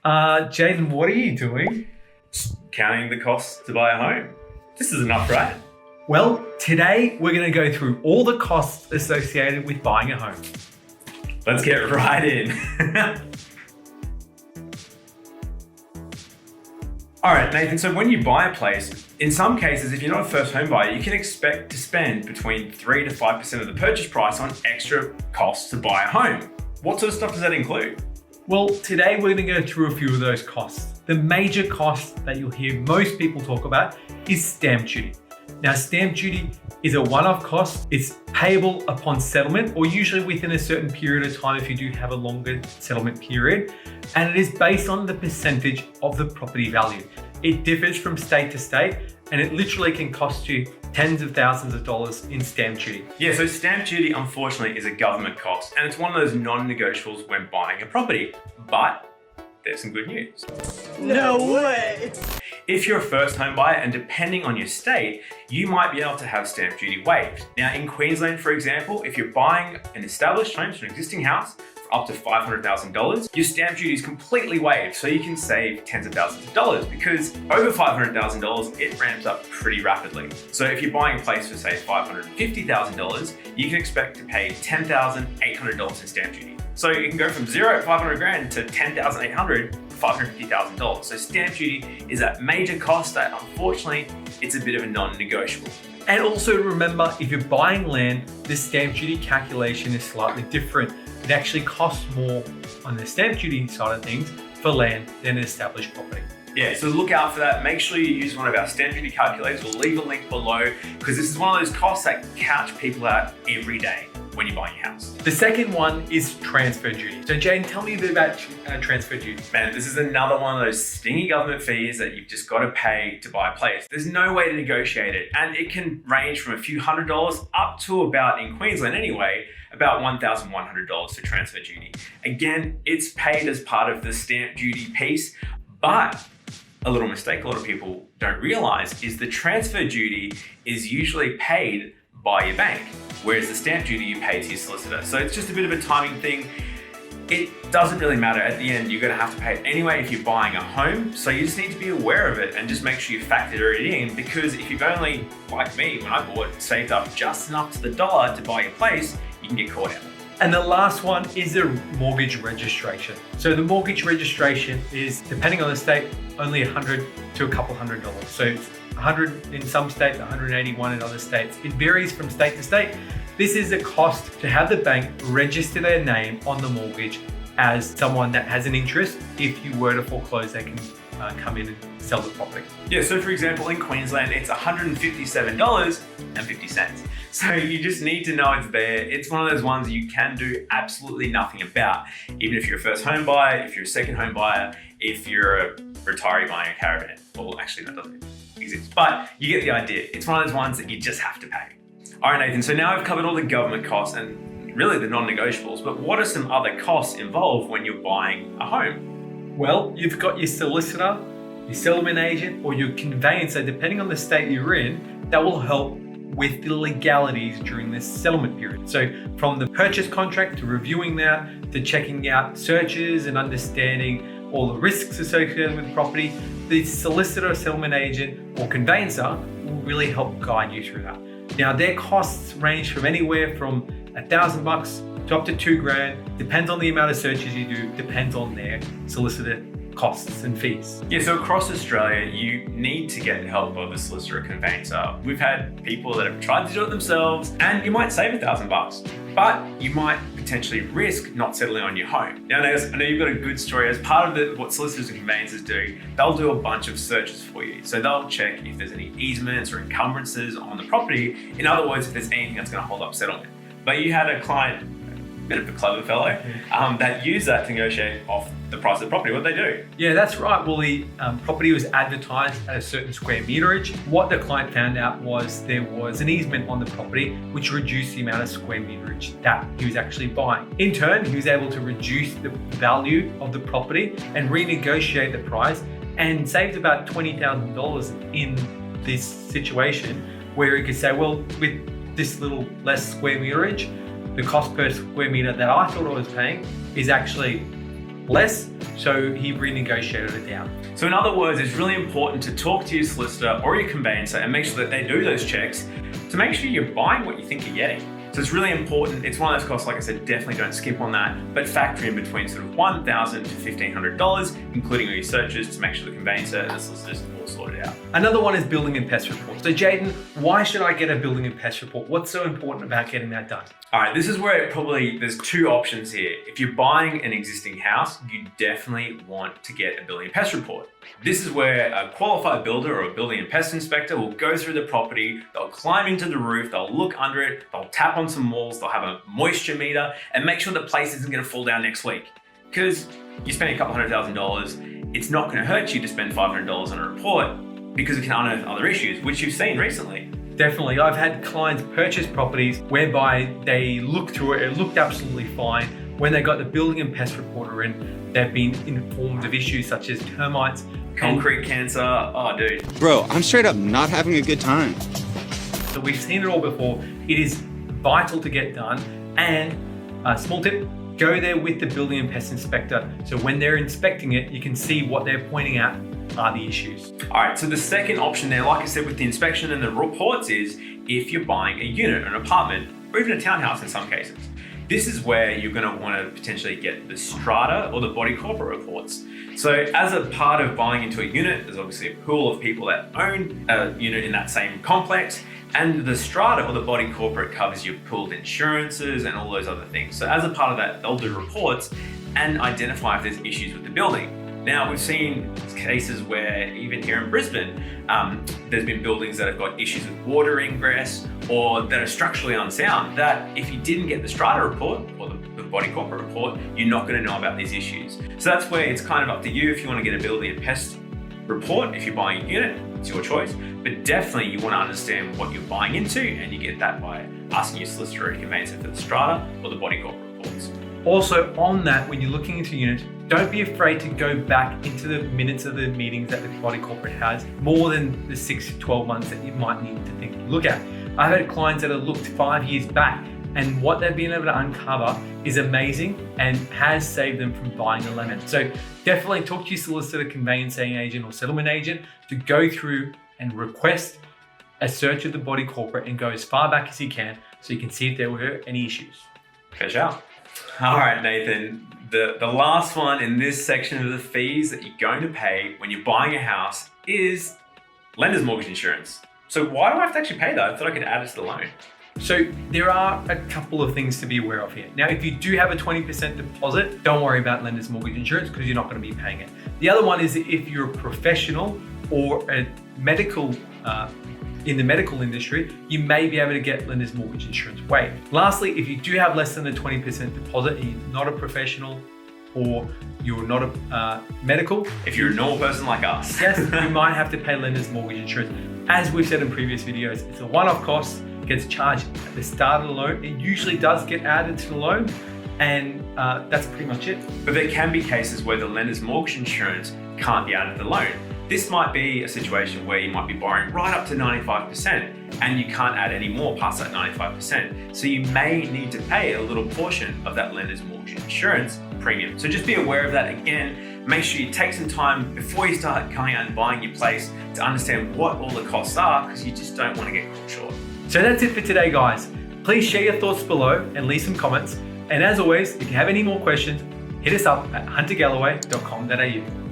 Jaden, what are you doing? Counting the costs to buy a home. This is enough, right? Well, today we're going to go through all the costs associated with buying a home. Let's get right in. All right, Nathan, so when you buy a place, in some cases, if you're not a first home buyer, you can expect to spend between 3 to 5% of the purchase price on extra costs to buy a home. What sort of stuff does that include? Well, today we're going to go through a few of those costs. The major cost that you'll hear most people talk about is stamp duty. Now, stamp duty is a one-off cost. It's payable upon settlement or usually within a certain period of time if you do have a longer settlement period. And it is based on the percentage of the property value. It differs from state to state and it literally can cost you tens of thousands of dollars in stamp duty. Yeah, so stamp duty, unfortunately, is a government cost and it's one of those non-negotiables when buying a property. But there's some good news. No way! If you're a first home buyer and depending on your state, you might be able to have stamp duty waived. Now in Queensland, for example, if you're buying an established home to an existing house for up to $500,000, your stamp duty is completely waived. So you can save tens of thousands of dollars because over $500,000, it ramps up pretty rapidly. So if you're buying a place for say $550,000, you can expect to pay $10,800 in stamp duty. So you can go from zero at 500 grand to 10,800, $550,000. So stamp duty is that major cost that unfortunately it's a bit of a non-negotiable. And also remember, if you're buying land, the stamp duty calculation is slightly different. It actually costs more on the stamp duty side of things for land than an established property. Yeah, so look out for that. Make sure you use one of our stamp duty calculators. We'll leave a link below because this is one of those costs that catch people out every day when you're buying a house. The second one is transfer duty. So Jane, tell me a bit about transfer duty. Man, this is another one of those stingy government fees that you've just got to pay to buy a place. There's no way to negotiate it. And it can range from a few $100s up to about, in Queensland anyway, about $1,100 for transfer duty. Again, it's paid as part of the stamp duty piece, but a little mistake a lot of people don't realize is the transfer duty is usually paid by your bank, whereas the stamp duty you pay to your solicitor. So it's just a bit of a timing thing. It doesn't really matter. At the end, you're gonna have to pay it anyway if you're buying a home. So you just need to be aware of it and just make sure you factor it in, because if you've only, like me, when I bought, saved up just enough to the dollar to buy your place, you can get caught out. And the last one is the mortgage registration. So the mortgage registration is, depending on the state, only $100 to a couple $100. So it's 100 in some states, 181 in other states. It varies from state to state. This is a cost to have the bank register their name on the mortgage as someone that has an interest. If you were to foreclose, they can come in and sell the property. Yeah, so for example, in Queensland, it's $157.50. So you just need to know it's there. It's one of those ones you can do absolutely nothing about. Even if you're a first home buyer, if you're a second home buyer, if you're a retiree buying a caravan. Well, actually that doesn't exist, but you get the idea. It's one of those ones that you just have to pay. All right, Nathan, so now I've covered all the government costs and really the non-negotiables, but what are some other costs involved when you're buying a home? Well, you've got your solicitor, your settlement agent, or your conveyancer, depending on the state you're in, that will help with the legalities during this settlement period. So from the purchase contract to reviewing that, to checking out searches and understanding all the risks associated with the property, the solicitor, settlement agent, or conveyancer will really help guide you through that. Now, their costs range from anywhere from $1,000 to up to $2,000. Depends on the amount of searches you do, depends on their solicitor costs and fees. Yeah, so across Australia, you need to get help of a solicitor or conveyancer. We've had people that have tried to do it themselves, and you might save $1,000, but you might potentially risk not settling on your home. Now, I know you've got a good story. As part of what solicitors and conveyancers do, they'll do a bunch of searches for you. So they'll check if there's any easements or encumbrances on the property. In other words, if there's anything that's going to hold up settlement. But you had a client, a bit of a clever fellow, that used that to negotiate off the price of the property. What did they do? Yeah, that's right. Well, the property was advertised at a certain square meterage. What the client found out was there was an easement on the property which reduced the amount of square meterage that he was actually buying. In turn, he was able to reduce the value of the property and renegotiate the price and saved about $20,000 in this situation where he could say, well, with this little less square meterage, the cost per square meter that I thought I was paying is actually less. so he renegotiated it down. So in other words, it's really important to talk to your solicitor or your conveyancer and make sure that they do those checks to make sure you're buying what you think you're getting. So it's really important. It's one of those costs, like I said, definitely don't skip on that, but factor in between sort of $1,000 to $1,500, including all your searches, to make sure the conveyancer and the solicitors all sorted out. Another one is building and pest report. So Jaden, why should I get a building and pest report? What's so important about getting that done? All right, this is where there's two options here. If you're buying an existing house, you definitely want to get a building and pest report. This is where a qualified builder or a building and pest inspector will go through the property, they'll climb into the roof, they'll look under it, they'll tap on some walls, they'll have a moisture meter, and make sure the place isn't gonna fall down next week. Because you spend a couple $100,000, it's not gonna hurt you to spend $500 on a report because it can unearth other issues, which you've seen recently. Definitely. I've had clients purchase properties whereby they looked through it looked absolutely fine. When they got the building and pest reporter in, they've been informed of issues such as termites, Concrete cancer, oh dude. Bro, I'm straight up not having a good time. So we've seen it all before. It is vital to get done. And small tip, go there with the building and pest inspector. So when they're inspecting it, you can see what they're pointing out are the issues. All right, so the second option there, like I said, with the inspection and the reports is if you're buying a unit, an apartment, or even a townhouse in some cases. This is where you're gonna wanna potentially get the strata or the body corporate reports. So as a part of buying into a unit, there's obviously a pool of people that own a unit in that same complex, and the strata or the body corporate covers your pooled insurances and all those other things. So as a part of that, they'll do reports and identify if there's issues with the building. Now, we've seen cases where even here in Brisbane, there's been buildings that have got issues with water ingress or that are structurally unsound, that if you didn't get the strata report or the body corporate report, you're not going to know about these issues. So that's where it's kind of up to you if you want to get a building and pest report. If you're buying a unit, it's your choice, but definitely you want to understand what you're buying into, and you get that by asking your solicitor or conveyancer for the strata or the body corporate reports. Also on that, when you're looking into units, don't be afraid to go back into the minutes of the meetings that the body corporate has, more than the 6 to 12 months that you might need to look at. I've had clients that have looked 5 years back, and what they've been able to uncover is amazing and has saved them from buying a lemon. So definitely talk to your solicitor, conveyancing agent, or settlement agent to go through and request a search of the body corporate and go as far back as you can so you can see if there were any issues. Catch out. All right, Nathan. The last one in this section of the fees that you're going to pay when you're buying a house is lender's mortgage insurance. So why do I have to actually pay that? I thought I could add it to the loan. So there are a couple of things to be aware of here. Now, if you do have a 20% deposit, don't worry about lender's mortgage insurance because you're not going to be paying it. The other one is if you're a professional or a medical in the medical industry, you may be able to get lender's mortgage insurance waived. Lastly, if you do have less than a 20% deposit and you're not a professional or you're not a medical, If you're a normal person like us. yes, you might have to pay lender's mortgage insurance. As we've said in previous videos, it's a one-off cost, gets charged at the start of the loan. It usually does get added to the loan, and that's pretty much it. But there can be cases where the lender's mortgage insurance can't be added to the loan. This might be a situation where you might be borrowing right up to 95% and you can't add any more past that 95%. So you may need to pay a little portion of that lender's mortgage insurance premium. So just be aware of that. Again, make sure you take some time before you start going out and buying your place to understand what all the costs are, because you just don't want to get caught short. So that's it for today, guys. Please share your thoughts below and leave some comments. And as always, if you have any more questions, hit us up at huntergalloway.com.au.